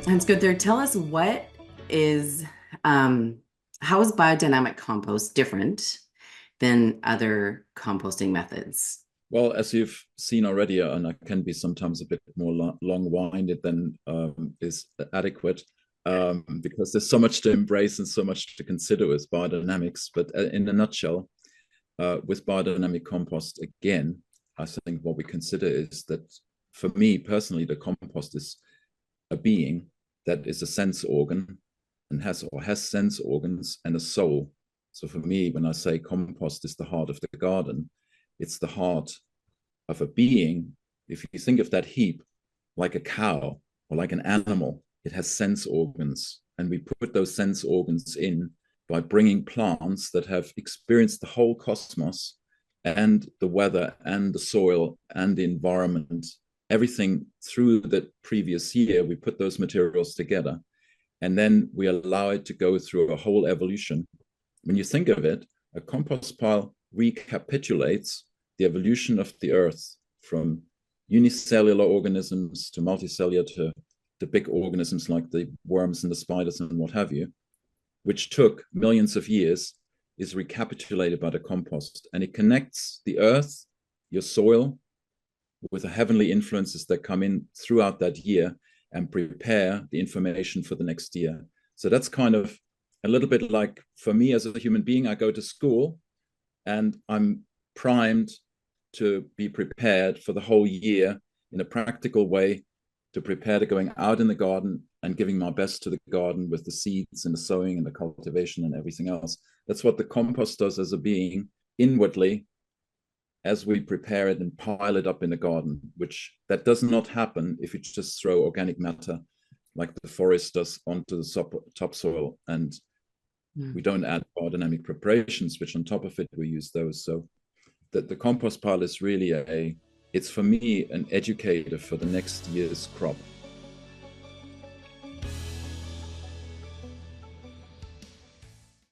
Hans-Günther, tell us is, um, how is biodynamic compost different than other composting methods? Well, as you've seen already, and I can be sometimes a bit more long-winded than is adequate, because there's so much to embrace and so much to consider with biodynamics. But in a nutshell, with biodynamic compost, again, I think what we consider is that for me personally, the compost is a being that is a sense organ and has sense organs and a soul. So for me, when I say compost is the heart of the garden, it's the heart of a being. If you think of that heap like a cow or like an animal, it has sense organs. And we put those sense organs in by bringing plants that have experienced the whole cosmos and the weather and the soil and the environment, everything through the previous year. We put those materials together and then we allow it to go through a whole evolution. When you think of it, a compost pile recapitulates the evolution of the earth from unicellular organisms to multicellular to big organisms like the worms and the spiders and what have you, which took millions of years, is recapitulated by the compost. And it connects the earth, your soil, with the heavenly influences that come in throughout that year and prepare the information for the next year. So that's kind of a little bit like, for me as a human being, I go to school and I'm primed to be prepared for the whole year in a practical way, to prepare to going out in the garden and giving my best to the garden with the seeds and the sowing and the cultivation and everything else. That's what the compost does as a being inwardly as we prepare it and pile it up in the garden, which that does not happen if you just throw organic matter like the forest does onto the topsoil. And we don't add biodynamic preparations, which on top of it, we use those. So the compost pile is really it's for me an educator for the next year's crop.